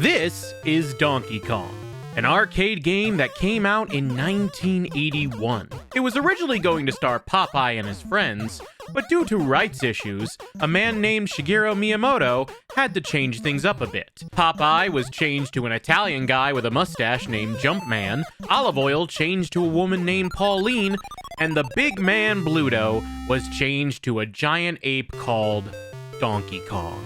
This is Donkey Kong, an arcade game that came out in 1981. It was originally going to star Popeye and his friends, but due to rights issues, a man named Shigeru Miyamoto had to change things up a bit. Popeye was changed to an Italian guy with a mustache named Jumpman, Olive Oil changed to a woman named Pauline, and the big man Bluto was changed to a giant ape called Donkey Kong.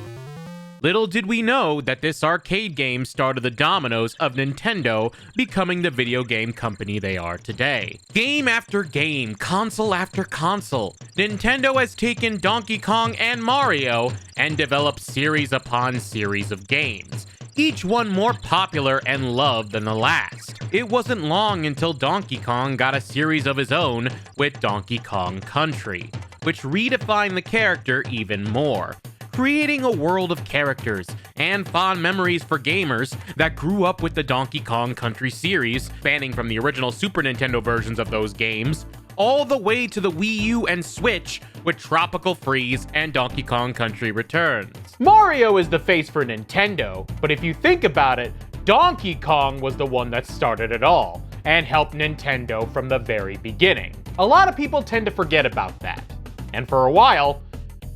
Little did we know that this arcade game started the dominoes of Nintendo becoming the video game company they are today. Game after game, console after console, Nintendo has taken Donkey Kong and Mario and developed series upon series of games, each one more popular and loved than the last. It wasn't long until Donkey Kong got a series of his own with Donkey Kong Country, which redefined the character even more, creating a world of characters and fond memories for gamers that grew up with the Donkey Kong Country series, spanning from the original Super Nintendo versions of those games, all the way to the Wii U and Switch with Tropical Freeze and Donkey Kong Country Returns. Mario is the face for Nintendo, but if you think about it, Donkey Kong was the one that started it all and helped Nintendo from the very beginning. A lot of people tend to forget about that, and for a while,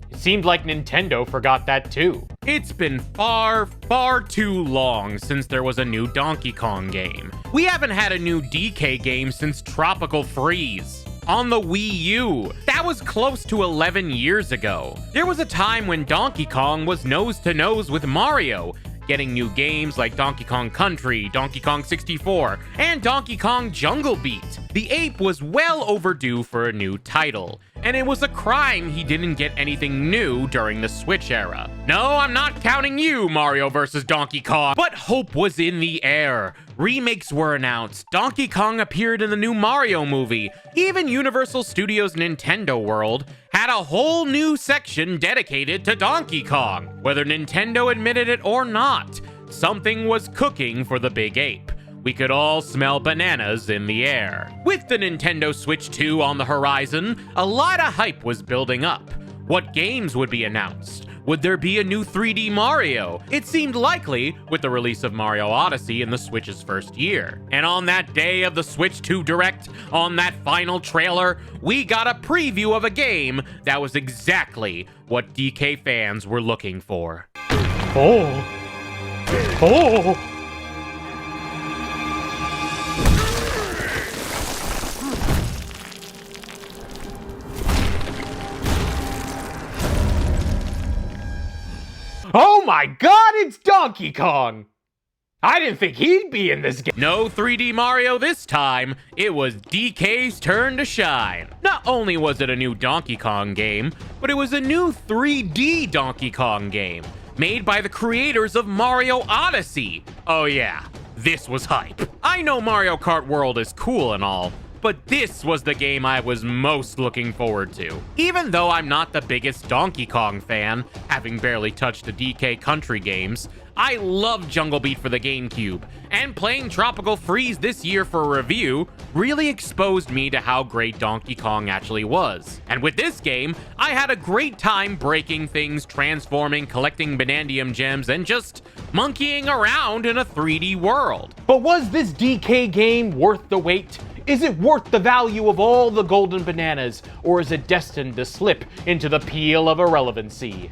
it seemed like Nintendo forgot that too. It's been far, far too long since there was a new Donkey Kong game. We haven't had a new DK game since Tropical Freeze on the Wii U. That was close to 11 years ago. There was a time when Donkey Kong was nose to nose with Mario, getting new games like Donkey Kong Country, Donkey Kong 64, and Donkey Kong Jungle Beat. The ape was well overdue for a new title, and it was a crime he didn't get anything new during the Switch era. No, I'm not counting you, Mario vs. Donkey Kong, but hope was in the air. Remakes were announced, Donkey Kong appeared in the new Mario movie, even Universal Studios Nintendo World had a whole new section dedicated to Donkey Kong. Whether Nintendo admitted it or not, something was cooking for the big ape. We could all smell bananas in the air. With the Nintendo Switch 2 on the horizon, a lot of hype was building up. What games would be announced? Would there be a new 3D Mario? It seemed likely with the release of Mario Odyssey in the Switch's first year. And on that day of the Switch 2 Direct, on that final trailer, we got a preview of a game that was exactly what DK fans were looking for. Oh my god, it's Donkey Kong! I didn't think he'd be in this game. No 3D Mario this time, it was DK's turn to shine. Not only was it a new Donkey Kong game, but it was a new 3D Donkey Kong game, made by the creators of Mario Odyssey. Oh yeah, this was hype. I know Mario Kart World is cool and all, but this was the game I was most looking forward to. Even though I'm not the biggest Donkey Kong fan, having barely touched the DK Country games, I love Jungle Beat for the GameCube, and playing Tropical Freeze this year for a review really exposed me to how great Donkey Kong actually was. And with this game, I had a great time breaking things, transforming, collecting Banandium Gems, and just monkeying around in a 3D world. But was this DK game worth the wait? Is it worth the value of all the golden bananas, or is it destined to slip into the pile of irrelevancy?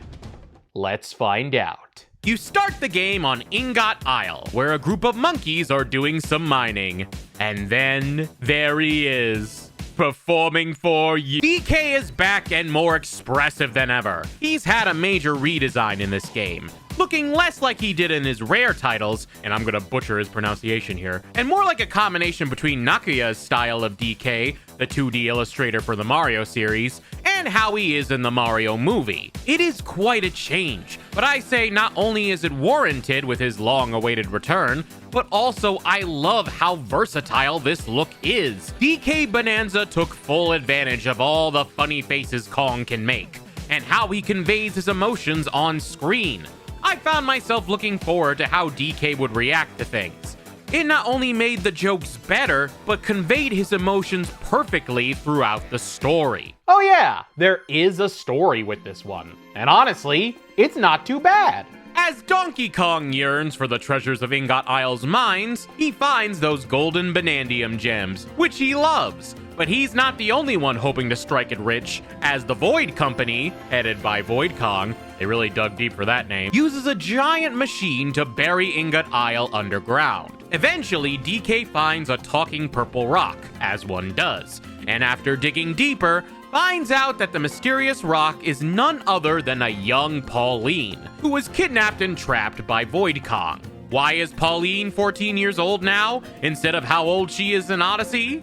Let's find out. You start the game on Ingot Isle, where a group of monkeys are doing some mining. And then, there he is, performing for you. DK is back and more expressive than ever. He's had a major redesign in this game, looking less like he did in his Rare titles, and I'm gonna butcher his pronunciation here, and more like a combination between Nakuya's style of DK, the 2D illustrator for the Mario series, and how he is in the Mario movie. It is quite a change, but I say not only is it warranted with his long-awaited return, but also I love how versatile this look is. DK Bananza took full advantage of all the funny faces Kong can make, and how he conveys his emotions on screen. I found myself looking forward to how DK would react to things. It not only made the jokes better, but conveyed his emotions perfectly throughout the story. Oh yeah, there is a story with this one. And honestly, it's not too bad. As Donkey Kong yearns for the treasures of Ingot Isle's mines, he finds those golden Banandium Gems, which he loves. But he's not the only one hoping to strike it rich, as the Void Company, headed by Void Kong, they really dug deep for that name, uses a giant machine to bury Ingot Isle underground. Eventually, DK finds a talking purple rock, as one does, and after digging deeper, finds out that the mysterious rock is none other than a young Pauline, who was kidnapped and trapped by Void Kong. Why is Pauline 14 years old now, instead of how old she is in Odyssey?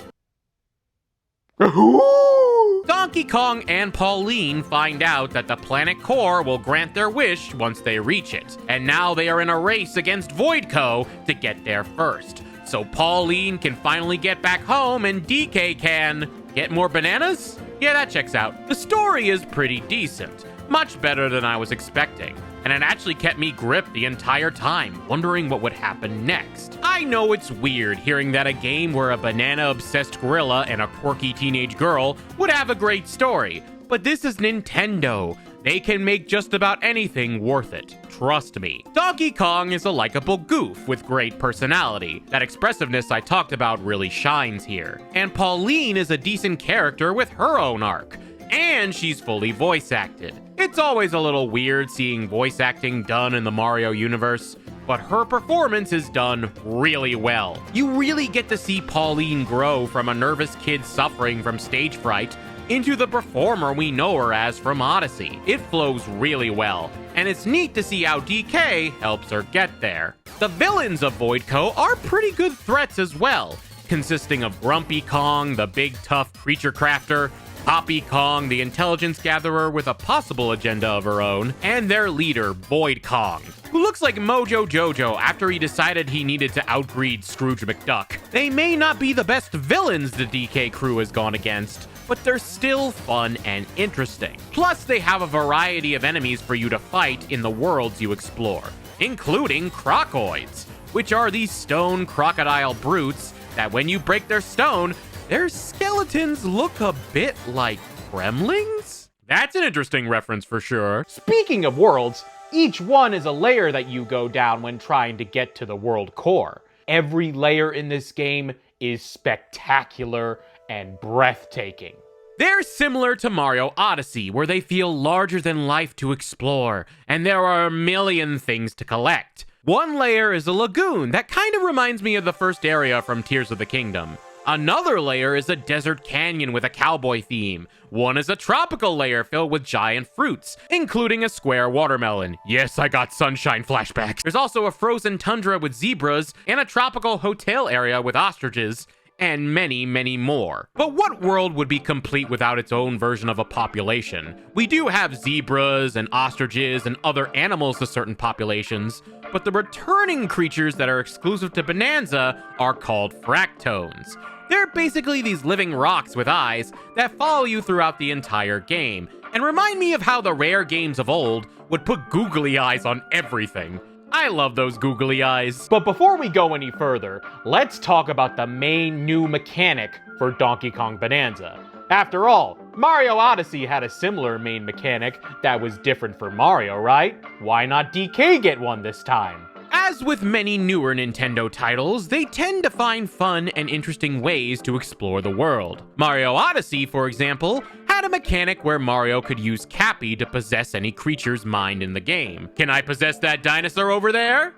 Donkey Kong and Pauline find out that the planet core will grant their wish once they reach it, and now they are in a race against Voidco to get there first. So Pauline can finally get back home and DK can get more bananas? Yeah, that checks out. The story is pretty decent, much better than I was expecting, and it actually kept me gripped the entire time, wondering what would happen next. I know it's weird hearing that a game where a banana-obsessed gorilla and a quirky teenage girl would have a great story, but this is Nintendo. They can make just about anything worth it. Trust me. Donkey Kong is a likable goof with great personality. That expressiveness I talked about really shines here. And Pauline is a decent character with her own arc. And she's fully voice acted. It's always a little weird seeing voice acting done in the Mario universe, but her performance is done really well. You really get to see Pauline grow from a nervous kid suffering from stage fright into the performer we know her as from Odyssey. It flows really well, and it's neat to see how DK helps her get there. The villains of Voidco are pretty good threats as well, consisting of Grumpy Kong, the big tough creature crafter, Poppy Kong, the intelligence gatherer with a possible agenda of her own, and their leader, Void Kong, who looks like Mojo Jojo after he decided he needed to outbreed Scrooge McDuck. They may not be the best villains the DK crew has gone against, but they're still fun and interesting. Plus, they have a variety of enemies for you to fight in the worlds you explore, including Crocoids, which are these stone crocodile brutes that when you break their stone, their skeletons look a bit like gremlins? That's an interesting reference for sure. Speaking of worlds, each one is a layer that you go down when trying to get to the world core. Every layer in this game is spectacular and breathtaking. They're similar to Mario Odyssey, where they feel larger than life to explore, and there are a million things to collect. One layer is a lagoon that kind of reminds me of the first area from Tears of the Kingdom. Another layer is a desert canyon with a cowboy theme. One is a tropical layer filled with giant fruits, including a square watermelon. Yes, I got sunshine flashbacks. There's also a frozen tundra with zebras and a tropical hotel area with ostriches, and many, many more. But what world would be complete without its own version of a population? We do have zebras and ostriches and other animals to certain populations, but the returning creatures that are exclusive to Bonanza are called fractones. They're basically these living rocks with eyes that follow you throughout the entire game, and remind me of how the rare games of old would put googly eyes on everything. I love those googly eyes. But before we go any further, let's talk about the main new mechanic for Donkey Kong Bonanza. After all, Mario Odyssey had a similar main mechanic that was different for Mario, right? Why not DK get one this time? As with many newer Nintendo titles, they tend to find fun and interesting ways to explore the world. Mario Odyssey, for example, had a mechanic where Mario could use Cappy to possess any creature's mind in the game. Can I possess that dinosaur over there?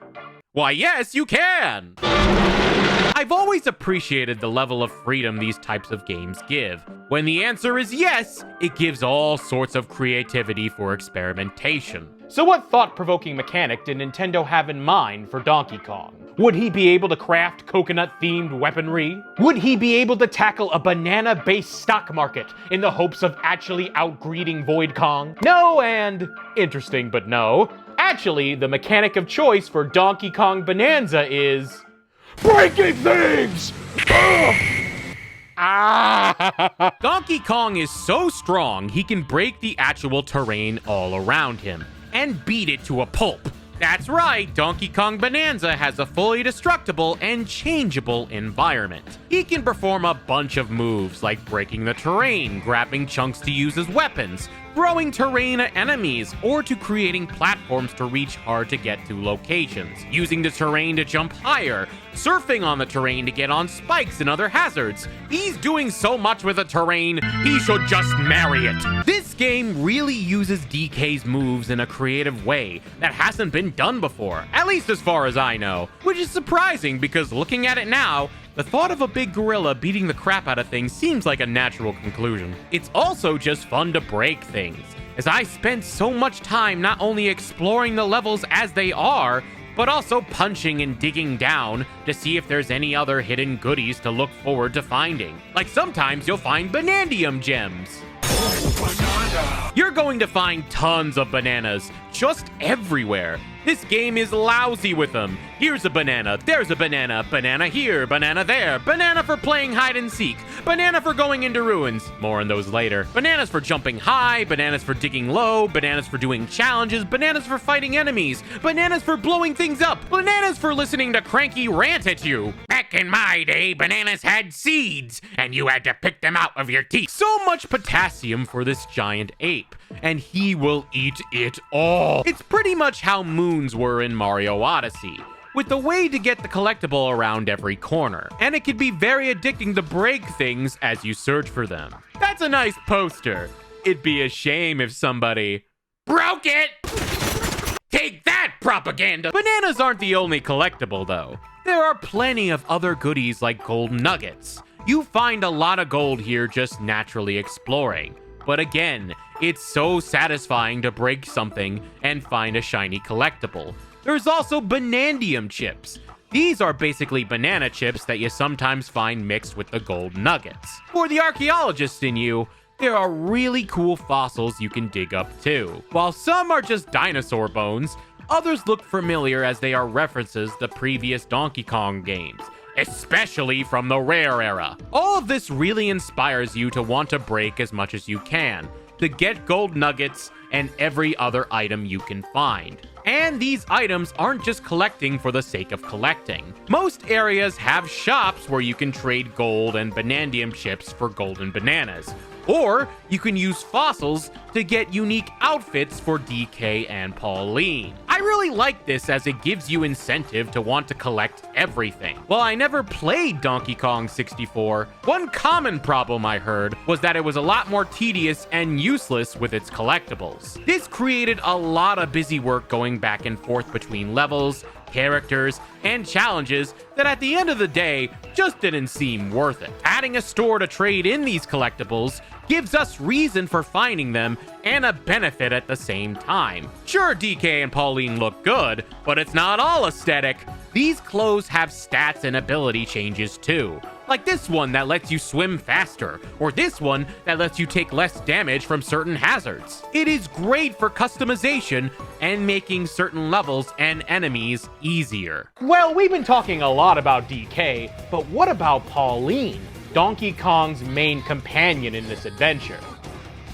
Why, yes, you can! I've always appreciated the level of freedom these types of games give. When the answer is yes, it gives all sorts of creativity for experimentation. So what thought-provoking mechanic did Nintendo have in mind for Donkey Kong? Would he be able to craft coconut-themed weaponry? Would he be able to tackle a banana-based stock market in the hopes of actually outgreeding Void Kong? No, and interesting but no. Actually, the mechanic of choice for Donkey Kong Bonanza is breaking things! Donkey Kong is so strong, he can break the actual terrain all around him and beat it to a pulp. That's right, Donkey Kong Bonanza has a fully destructible and changeable environment. He can perform a bunch of moves like breaking the terrain, grabbing chunks to use as weapons, throwing terrain at enemies, or to creating platforms to reach hard-to-get-to locations, using the terrain to jump higher, surfing on the terrain to get on spikes and other hazards. He's doing so much with the terrain, he should just marry it. This game really uses DK's moves in a creative way that hasn't been done before, at least as far as I know, which is surprising because looking at it now, the thought of a big gorilla beating the crap out of things seems like a natural conclusion. It's also just fun to break things, as I spent so much time not only exploring the levels as they are, but also punching and digging down to see if there's any other hidden goodies to look forward to finding. Like sometimes you'll find Banandium Gems. You're going to find tons of bananas just everywhere. This game is lousy with them. Here's a banana, there's a banana, banana here, banana there, banana for playing hide and seek, banana for going into ruins, more on those later, bananas for jumping high, bananas for digging low, bananas for doing challenges, bananas for fighting enemies, bananas for blowing things up, bananas for listening to Cranky rant at you. Back in my day, bananas had seeds, and you had to pick them out of your teeth. So much potassium for this giant ape, and he will eat it all. It's pretty much how moons were in Mario Odyssey, with a way to get the collectible around every corner, and it can be very addicting to break things as you search for them. That's a nice poster. It'd be a shame if somebody broke it! Take that, propaganda! Bananas aren't the only collectible, though. There are plenty of other goodies like gold nuggets. You find a lot of gold here just naturally exploring. But again, it's so satisfying to break something and find a shiny collectible. There's also Banandium chips. These are basically banana chips that you sometimes find mixed with the gold nuggets. For the archaeologist in you, there are really cool fossils you can dig up too. While some are just dinosaur bones, others look familiar as they are references to previous Donkey Kong games, especially from the Rare era. All of this really inspires you to want to break as much as you can, to get gold nuggets and every other item you can find. And these items aren't just collecting for the sake of collecting. Most areas have shops where you can trade gold and Banandium chips for golden bananas. Or you can use fossils to get unique outfits for DK and Pauline. I really like this as it gives you incentive to want to collect everything. While I never played Donkey Kong 64, one common problem I heard was that it was a lot more tedious and useless with its collectibles. This created a lot of busy work going back and forth between levels, characters, and challenges that at the end of the day just didn't seem worth it. Adding a store to trade in these collectibles gives us reason for finding them and a benefit at the same time. Sure, DK and Pauline look good, but it's not all aesthetic. These clothes have stats and ability changes too, like this one that lets you swim faster, or this one that lets you take less damage from certain hazards. It is great for customization and making certain levels and enemies easier. Well, we've been talking a lot about DK, but what about Pauline, Donkey Kong's main companion in this adventure?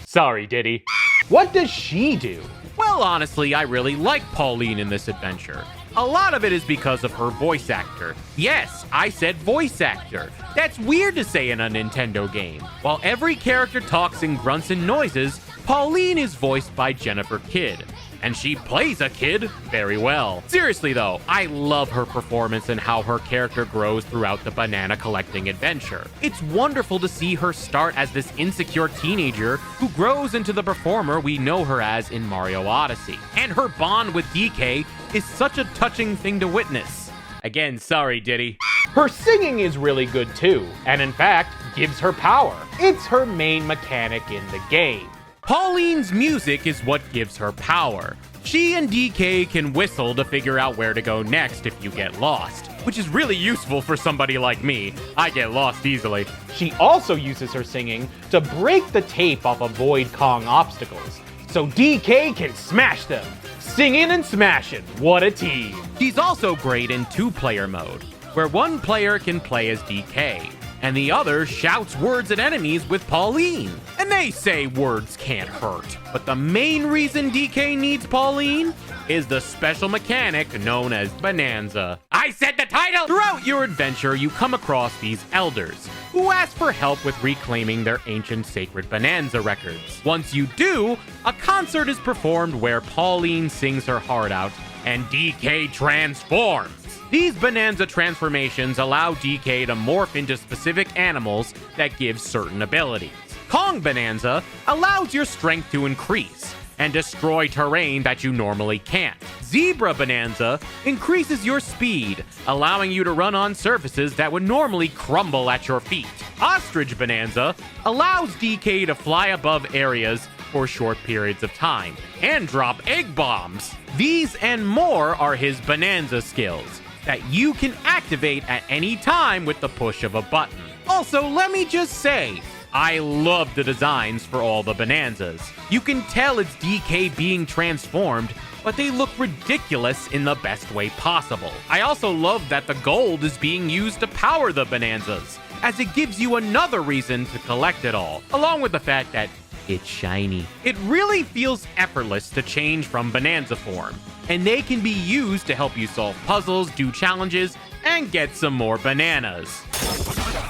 Sorry, Diddy. What does she do? Well, honestly, I really like Pauline in this adventure. A lot of it is because of her voice actor. Yes, I said voice actor. That's weird to say in a Nintendo game. While every character talks in grunts and noises, Pauline is voiced by Jennifer Kidd. And she plays a kid very well. Seriously though, I love her performance and how her character grows throughout the banana collecting adventure. It's wonderful to see her start as this insecure teenager who grows into the performer we know her as in Mario Odyssey. And her bond with DK is such a touching thing to witness. Again, sorry, Diddy. Her singing is really good too, and in fact, gives her power. It's her main mechanic in the game. Pauline's music is what gives her power. She and DK can whistle to figure out where to go next if you get lost, which is really useful for somebody like me. I get lost easily. She also uses her singing to break the tape off Avoid Kong obstacles, so DK can smash them. Singing and smashing, what a team. She's also great in two-player mode, where one player can play as DK, and the other shouts words at enemies with Pauline. And they say words can't hurt. But the main reason DK needs Pauline is the special mechanic known as Bonanza. I said the title! Throughout your adventure, you come across these elders, who ask for help with reclaiming their ancient sacred Bonanza records. Once you do, a concert is performed where Pauline sings her heart out, and DK transforms. These Bonanza transformations allow DK to morph into specific animals that give certain abilities. Kong Bananza allows your strength to increase and destroy terrain that you normally can't. Zebra Bonanza increases your speed, allowing you to run on surfaces that would normally crumble at your feet. Ostrich Bonanza allows DK to fly above areas for short periods of time and drop egg bombs. These and more are his Bonanza skills that you can activate at any time with the push of a button. Also, let me just say, I love the designs for all the Bonanzas. You can tell it's DK being transformed, but they look ridiculous in the best way possible. I also love that the gold is being used to power the Bonanzas, as it gives you another reason to collect it all, along with the fact that it's shiny. It really feels effortless to change from Bonanza form, and they can be used to help you solve puzzles, do challenges, and get some more bananas.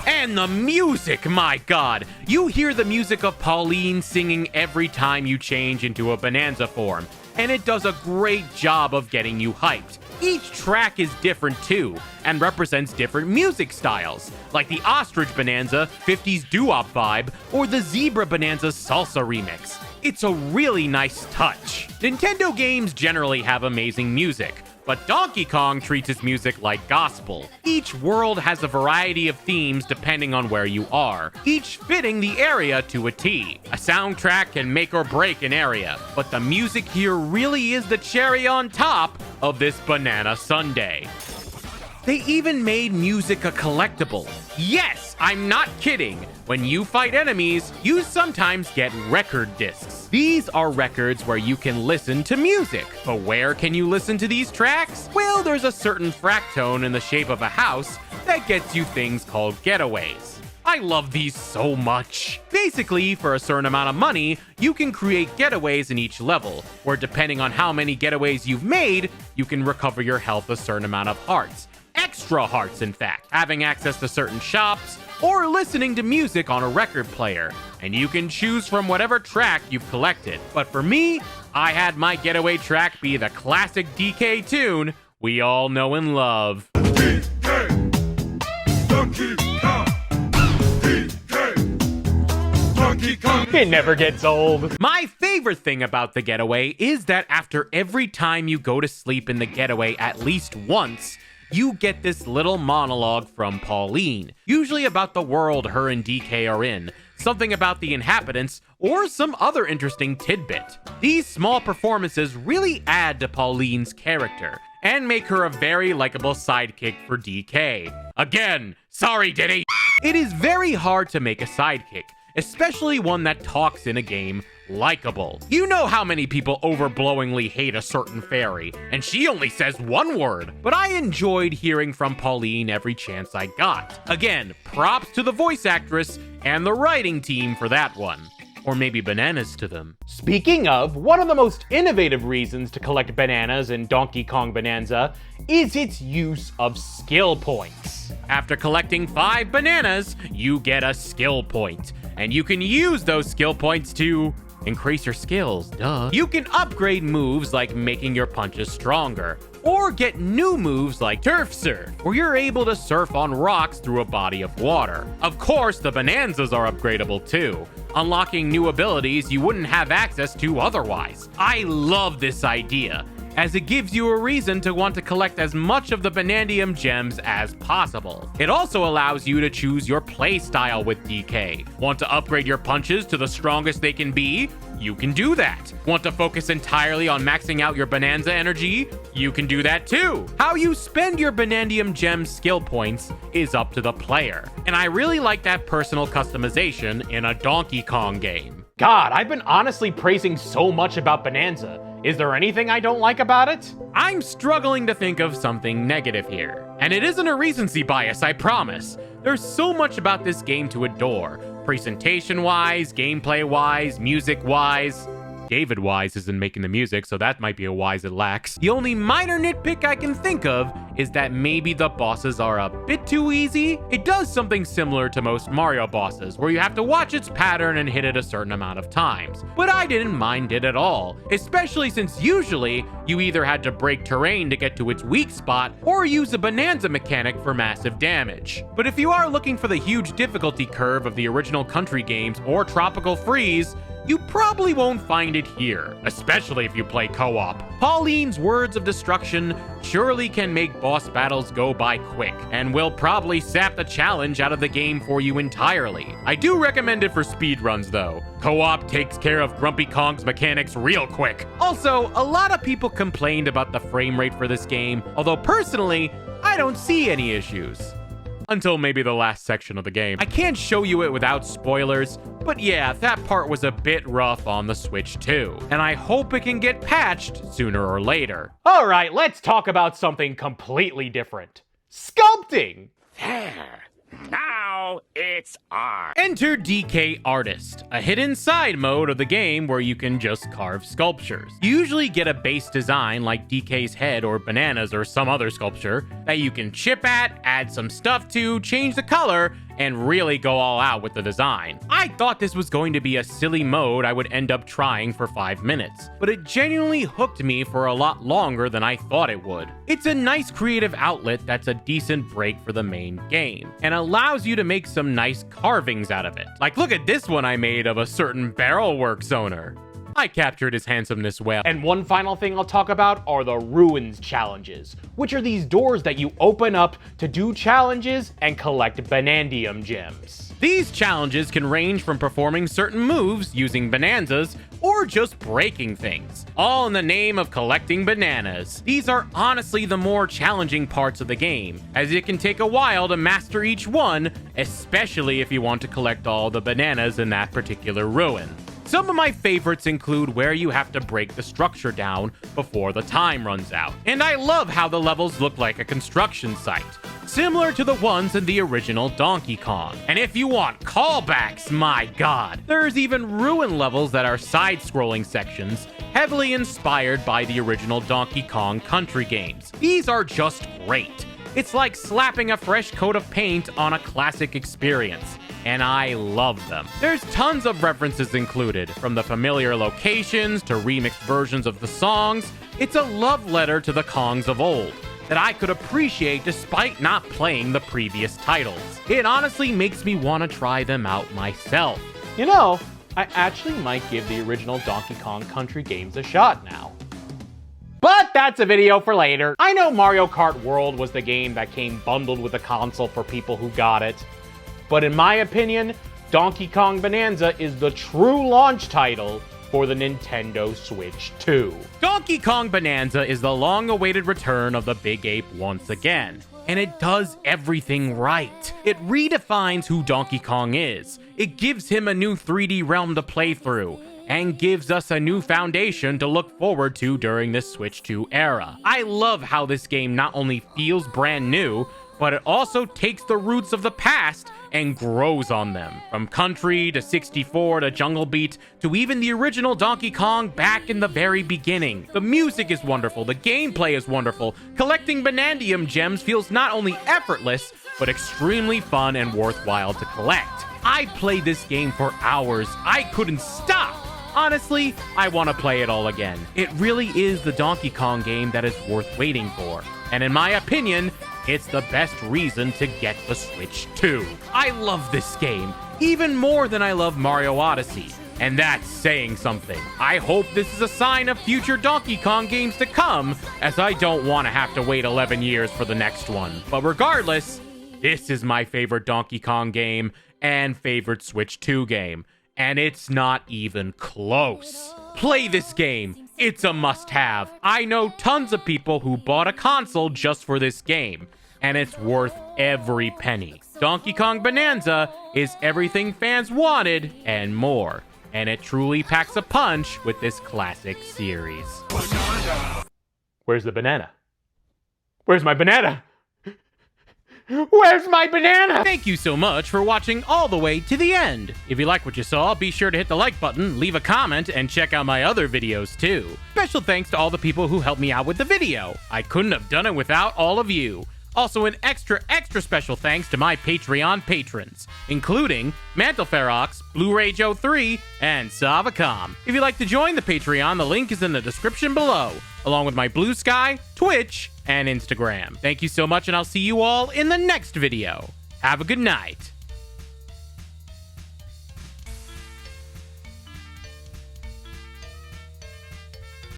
And the music, my god! You hear the music of Pauline singing every time you change into a Bonanza form, and it does a great job of getting you hyped. Each track is different too, and represents different music styles, like the Ostrich Bonanza 50s doo-wop vibe, or the Zebra Bonanza salsa remix. It's a really nice touch. Nintendo games generally have amazing music, but Donkey Kong treats his music like gospel. Each world has a variety of themes depending on where you are, each fitting the area to a T. A soundtrack can make or break an area, but the music here really is the cherry on top of this banana sundae. They even made music a collectible. Yes, I'm not kidding. When you fight enemies, you sometimes get record discs. These are records where you can listen to music. But where can you listen to these tracks? Well, there's a certain fractone in the shape of a house that gets you things called getaways. I love these so much. Basically, for a certain amount of money, you can create getaways in each level, where depending on how many getaways you've made, you can recover your health a certain amount of hearts. Extra hearts, in fact, having access to certain shops, or listening to music on a record player, and you can choose from whatever track you've collected. But for me, I had my getaway track be the classic DK tune we all know and love. DK, Donkey Kong, DK, Donkey Kong. It never gets old. My favorite thing about the getaway is that after every time you go to sleep in the getaway at least once, you get this little monologue from Pauline, usually about the world her and DK are in, something about the inhabitants, or some other interesting tidbit. These small performances really add to Pauline's character, and make her a very likable sidekick for DK. Again, sorry Diddy! It is very hard to make a sidekick, especially one that talks in a game likable. You know how many people overblowingly hate a certain fairy, and she only says one word. But I enjoyed hearing from Pauline every chance I got. Again, props to the voice actress and the writing team for that one. Or maybe bananas to them. Speaking of, one of the most innovative reasons to collect bananas in Donkey Kong Bananza is its use of skill points. After collecting 5 bananas, you get a skill point, and you can use those skill points to increase your skills, duh. You can upgrade moves like making your punches stronger, or get new moves like Turf Surf, where you're able to surf on rocks through a body of water. Of course, the Bonanzas are upgradable too, unlocking new abilities you wouldn't have access to otherwise. I love this idea, as it gives you a reason to want to collect as much of the Banandium Gems as possible. It also allows you to choose your play style with DK. Want to upgrade your punches to the strongest they can be? You can do that. Want to focus entirely on maxing out your Bonanza energy? You can do that too. How you spend your Banandium Gems skill points is up to the player, and I really like that personal customization in a Donkey Kong game. God, I've been honestly praising so much about Bonanza. Is there anything I don't like about it? I'm struggling to think of something negative here. And it isn't a recency bias, I promise. There's so much about this game to adore. Presentation-wise, gameplay-wise, music-wise. David Wise isn't making the music, so that might be a wise it lacks. The only minor nitpick I can think of is that maybe the bosses are a bit too easy. It does something similar to most Mario bosses, where you have to watch its pattern and hit it a certain amount of times. But I didn't mind it at all, especially since usually you either had to break terrain to get to its weak spot, or use a Bonanza mechanic for massive damage. But if you are looking for the huge difficulty curve of the original Country games or Tropical Freeze, you probably won't find it here, especially if you play co-op. Pauline's words of destruction surely can make boss battles go by quick, and will probably sap the challenge out of the game for you entirely. I do recommend it for speedruns though. Co-op takes care of Grumpy Kong's mechanics real quick. Also, a lot of people complained about the frame rate for this game, although personally, I don't see any issues. Until maybe the last section of the game. I can't show you it without spoilers, but yeah, that part was a bit rough on the Switch too. And I hope it can get patched sooner or later. Alright, let's talk about something completely different. Sculpting! There. Now it's on. Enter DK Artist, a hidden side mode of the game where you can just carve sculptures. You usually get a base design like DK's head or bananas or some other sculpture that you can chip at, add some stuff to, change the color, and really go all out with the design. I thought this was going to be a silly mode I would end up trying for 5 minutes, but it genuinely hooked me for a lot longer than I thought it would. It's a nice creative outlet that's a decent break for the main game, and allows you to make some nice carvings out of it. Like, look at this one I made of a certain Barrelworks owner. I captured his handsomeness well. And one final thing I'll talk about are the Ruins challenges, which are these doors that you open up to do challenges and collect Banandium Gems. These challenges can range from performing certain moves using Bonanzas or just breaking things, all in the name of collecting bananas. These are honestly the more challenging parts of the game, as it can take a while to master each one, especially if you want to collect all the bananas in that particular ruin. Some of my favorites include where you have to break the structure down before the time runs out. And I love how the levels look like a construction site, similar to the ones in the original Donkey Kong. And if you want callbacks, my god, there's even ruin levels that are side-scrolling sections, heavily inspired by the original Donkey Kong Country games. These are just great. It's like slapping a fresh coat of paint on a classic experience, and I love them. There's tons of references included, from the familiar locations to remixed versions of the songs. It's a love letter to the Kongs of old that I could appreciate despite not playing the previous titles. It honestly makes me want to try them out myself. You know, I actually might give the original Donkey Kong Country games a shot now. But that's a video for later. I know Mario Kart World was the game that came bundled with the console for people who got it, but in my opinion, Donkey Kong Bananza is the true launch title for the Nintendo Switch 2. Donkey Kong Bananza is the long-awaited return of the Big Ape once again, and it does everything right. It redefines who Donkey Kong is. It gives him a new 3D realm to play through, and gives us a new foundation to look forward to during this Switch 2 era. I love how this game not only feels brand new, but it also takes the roots of the past and grows on them. From Country to 64 to Jungle Beat to even the original Donkey Kong back in the very beginning. The music is wonderful, the gameplay is wonderful. Collecting Banandium Gems feels not only effortless, but extremely fun and worthwhile to collect. I played this game for hours. I couldn't stop. Honestly, I want to play it all again. It really is the Donkey Kong game that is worth waiting for. And in my opinion, it's the best reason to get the Switch 2. I love this game, even more than I love Mario Odyssey. And that's saying something. I hope this is a sign of future Donkey Kong games to come, as I don't want to have to wait 11 years for the next one. But regardless, this is my favorite Donkey Kong game and favorite Switch 2 game. And it's not even close. Play this game. It's a must-have. I know tons of people who bought a console just for this game, and it's worth every penny. Donkey Kong Bananza is everything fans wanted and more, and it truly packs a punch with this classic series. Bonanza. Where's the banana? Where's my banana? Where's my banana? Thank you so much for watching all the way to the end. If you like what you saw, be sure to hit the like button, leave a comment, and check out my other videos too. Special thanks to all the people who helped me out with the video. I couldn't have done it without all of you. Also, an extra special thanks to my Patreon patrons, including Mantelferox, Blu-ray Joe 3, and Savacom. If you'd like to join the Patreon, the link is in the description below, along with my Blue Sky, Twitch, and Instagram. Thank you so much, and I'll see you all in the next video. Have a good night.